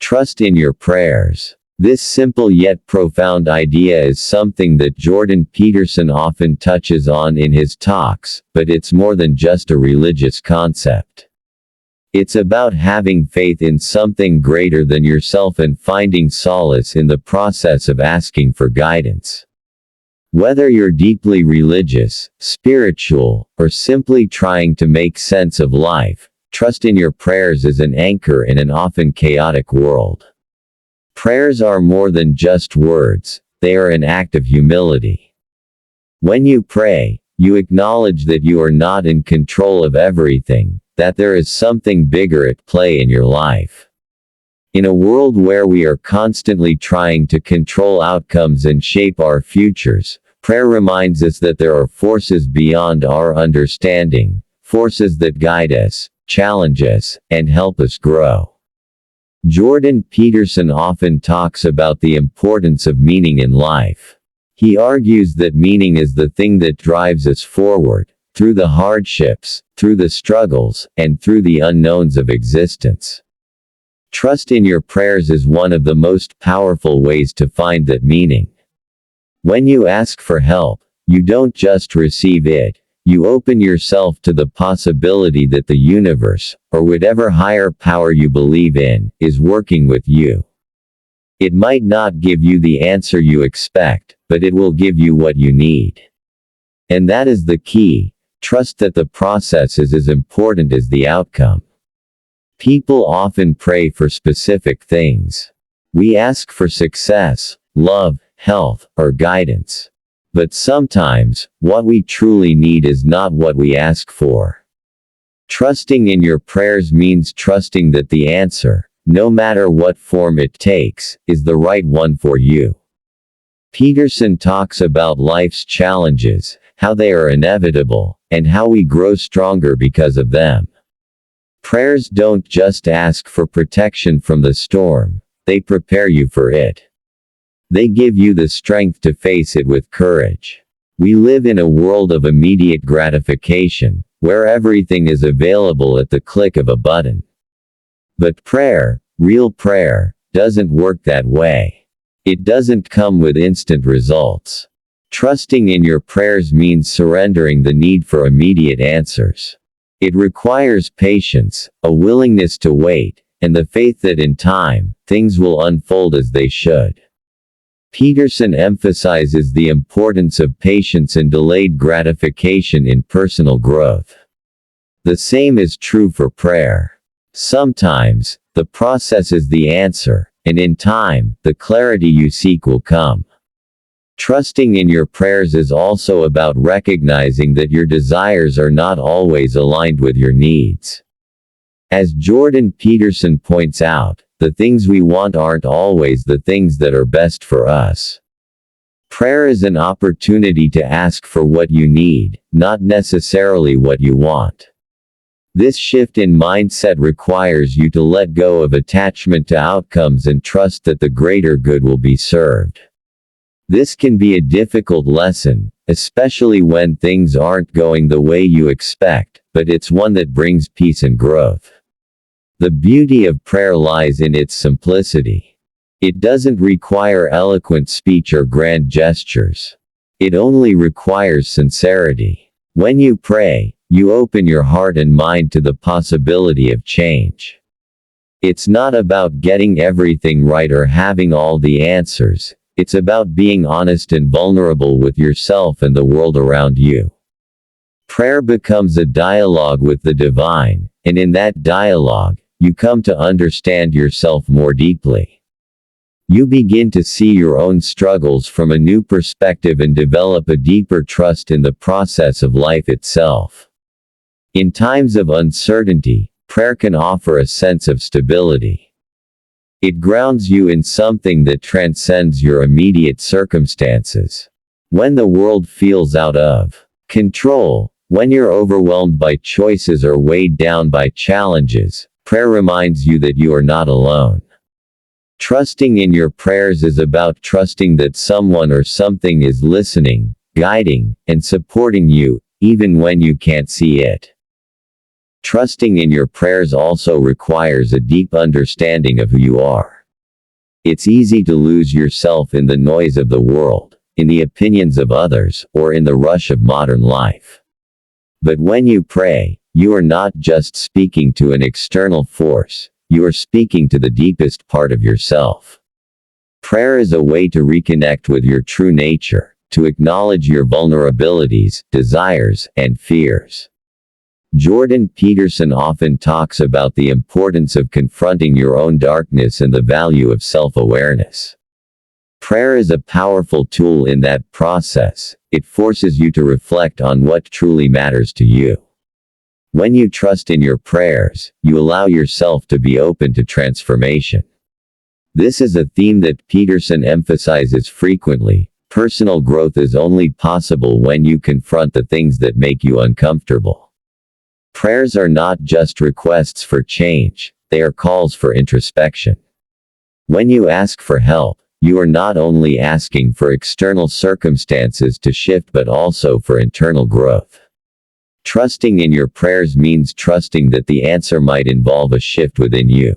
Trust in your prayers. This simple yet profound idea is something that Jordan Peterson often touches on in his talks, but it's more than just a religious concept. It's about having faith in something greater than yourself and finding solace in the process of asking for guidance. Whether you're deeply religious, spiritual, or simply trying to make sense of life, trust in your prayers is an anchor in an often chaotic world. Prayers are more than just words, they are an act of humility. When you pray, you acknowledge that you are not in control of everything, that there is something bigger at play in your life. In a world where we are constantly trying to control outcomes and shape our futures, prayer reminds us that there are forces beyond our understanding, forces that guide us, challenge us, and help us grow. Jordan Peterson often talks about the importance of meaning in life. He argues that meaning is the thing that drives us forward, through the hardships, through the struggles, and through the unknowns of existence. Trust in your prayers is one of the most powerful ways to find that meaning. When you ask for help, you don't just receive it, you open yourself to the possibility that the universe, or whatever higher power you believe in, is working with you. It might not give you the answer you expect, but it will give you what you need. And that is the key. Trust that the process is as important as the outcome. People often pray for specific things. We ask for success, love, health, or guidance. But sometimes, what we truly need is not what we ask for. Trusting in your prayers means trusting that the answer, no matter what form it takes, is the right one for you. Peterson talks about life's challenges, how they are inevitable, and how we grow stronger because of them. Prayers don't just ask for protection from the storm, they prepare you for it. They give you the strength to face it with courage. We live in a world of immediate gratification, where everything is available at the click of a button. But prayer, real prayer, doesn't work that way. It doesn't come with instant results. Trusting in your prayers means surrendering the need for immediate answers. It requires patience, a willingness to wait, and the faith that in time, things will unfold as they should. Peterson emphasizes the importance of patience and delayed gratification in personal growth. The same is true for prayer. Sometimes, the process is the answer, and in time, the clarity you seek will come. Trusting in your prayers is also about recognizing that your desires are not always aligned with your needs. As Jordan Peterson points out, the things we want aren't always the things that are best for us. Prayer is an opportunity to ask for what you need, not necessarily what you want. This shift in mindset requires you to let go of attachment to outcomes and trust that the greater good will be served. This can be a difficult lesson, especially when things aren't going the way you expect, but it's one that brings peace and growth. The beauty of prayer lies in its simplicity. It doesn't require eloquent speech or grand gestures. It only requires sincerity. When you pray, you open your heart and mind to the possibility of change. It's not about getting everything right or having all the answers. It's about being honest and vulnerable with yourself and the world around you. Prayer becomes a dialogue with the divine, and in that dialogue, you come to understand yourself more deeply. You begin to see your own struggles from a new perspective and develop a deeper trust in the process of life itself. In times of uncertainty, prayer can offer a sense of stability. It grounds you in something that transcends your immediate circumstances. When the world feels out of control, when you're overwhelmed by choices or weighed down by challenges, prayer reminds you that you are not alone. Trusting in your prayers is about trusting that someone or something is listening, guiding, and supporting you, even when you can't see it. Trusting in your prayers also requires a deep understanding of who you are. It's easy to lose yourself in the noise of the world, in the opinions of others, or in the rush of modern life. But when you pray, you are not just speaking to an external force, you are speaking to the deepest part of yourself. Prayer is a way to reconnect with your true nature, to acknowledge your vulnerabilities, desires, and fears. Jordan Peterson often talks about the importance of confronting your own darkness and the value of self-awareness. Prayer is a powerful tool in that process. It forces you to reflect on what truly matters to you. When you trust in your prayers, you allow yourself to be open to transformation. This is a theme that Peterson emphasizes frequently. Personal growth is only possible when you confront the things that make you uncomfortable. Prayers are not just requests for change, they are calls for introspection. When you ask for help, you are not only asking for external circumstances to shift but also for internal growth. Trusting in your prayers means trusting that the answer might involve a shift within you.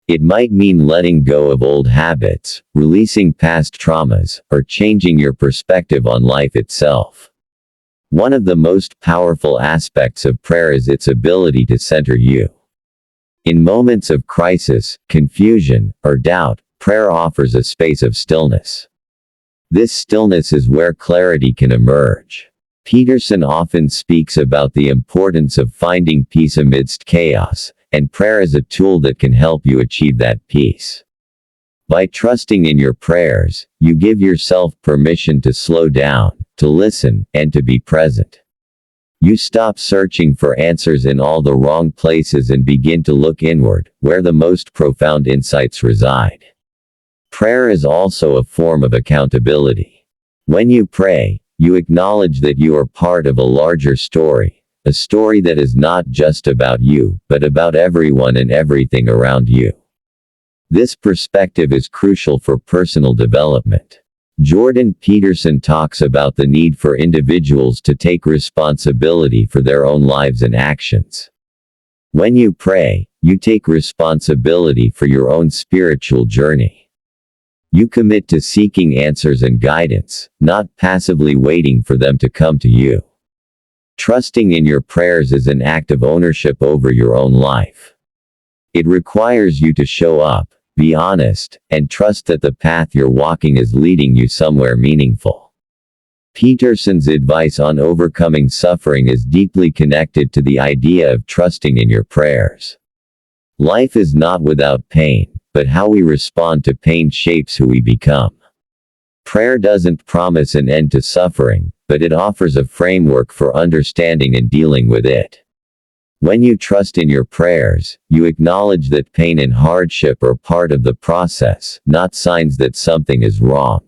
It might mean letting go of old habits, releasing past traumas, or changing your perspective on life itself. One of the most powerful aspects of prayer is its ability to center you. In moments of crisis, confusion, or doubt, prayer offers a space of stillness. This stillness is where clarity can emerge. Peterson often speaks about the importance of finding peace amidst chaos, and prayer is a tool that can help you achieve that peace. By trusting in your prayers, you give yourself permission to slow down, to listen, and to be present. You stop searching for answers in all the wrong places and begin to look inward, where the most profound insights reside. Prayer is also a form of accountability. When you pray, you acknowledge that you are part of a larger story, a story that is not just about you, but about everyone and everything around you. This perspective is crucial for personal development. Jordan Peterson talks about the need for individuals to take responsibility for their own lives and actions. When you pray, you take responsibility for your own spiritual journey. You commit to seeking answers and guidance, not passively waiting for them to come to you. Trusting in your prayers is an act of ownership over your own life. It requires you to show up, be honest, and trust that the path you're walking is leading you somewhere meaningful. Peterson's advice on overcoming suffering is deeply connected to the idea of trusting in your prayers. Life is not without pain, but how we respond to pain shapes who we become. Prayer doesn't promise an end to suffering, but it offers a framework for understanding and dealing with it. When you trust in your prayers, you acknowledge that pain and hardship are part of the process, not signs that something is wrong.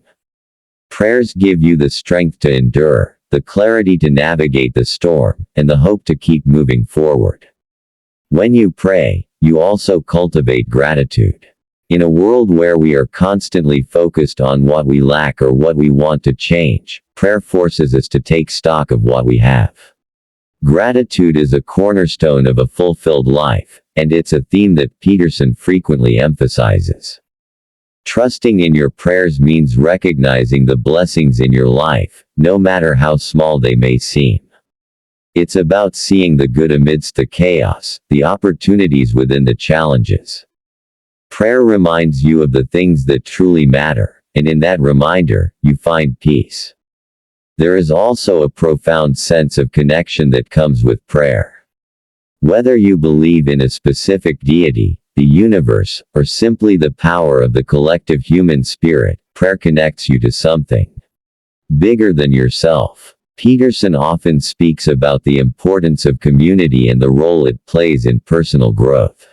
Prayers give you the strength to endure, the clarity to navigate the storm, and the hope to keep moving forward. When you pray, you also cultivate gratitude. In a world where we are constantly focused on what we lack or what we want to change, prayer forces us to take stock of what we have. Gratitude is a cornerstone of a fulfilled life, and it's a theme that Peterson frequently emphasizes. Trusting in your prayers means recognizing the blessings in your life, no matter how small they may seem. It's about seeing the good amidst the chaos, the opportunities within the challenges. Prayer reminds you of the things that truly matter, and in that reminder, you find peace. There is also a profound sense of connection that comes with prayer. Whether you believe in a specific deity, the universe, or simply the power of the collective human spirit, prayer connects you to something bigger than yourself. Peterson often speaks about the importance of community and the role it plays in personal growth.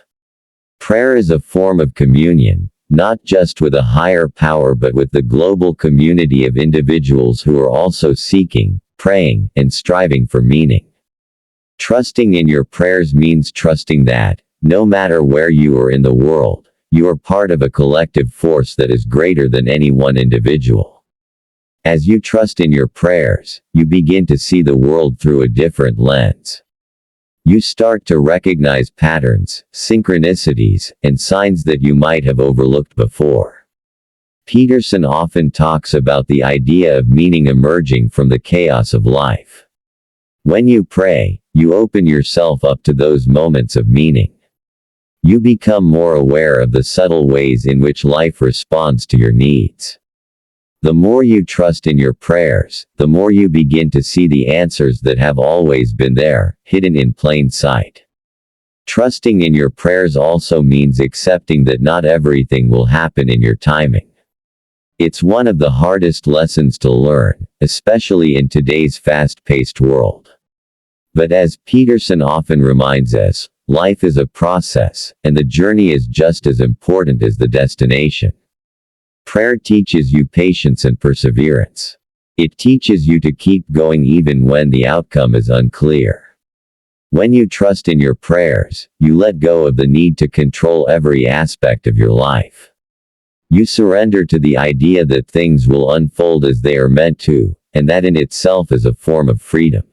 Prayer is a form of communion, not just with a higher power but with the global community of individuals who are also seeking, praying, and striving for meaning. Trusting in your prayers means trusting that, no matter where you are in the world, you are part of a collective force that is greater than any one individual. As you trust in your prayers, you begin to see the world through a different lens. You start to recognize patterns, synchronicities, and signs that you might have overlooked before. Peterson often talks about the idea of meaning emerging from the chaos of life. When you pray, you open yourself up to those moments of meaning. You become more aware of the subtle ways in which life responds to your needs. The more you trust in your prayers, the more you begin to see the answers that have always been there, hidden in plain sight. Trusting in your prayers also means accepting that not everything will happen in your timing. It's one of the hardest lessons to learn, especially in today's fast-paced world. But as Peterson often reminds us, life is a process, and the journey is just as important as the destination. Prayer teaches you patience and perseverance. It teaches you to keep going even when the outcome is unclear. When you trust in your prayers, you let go of the need to control every aspect of your life. You surrender to the idea that things will unfold as they are meant to, and that in itself is a form of freedom.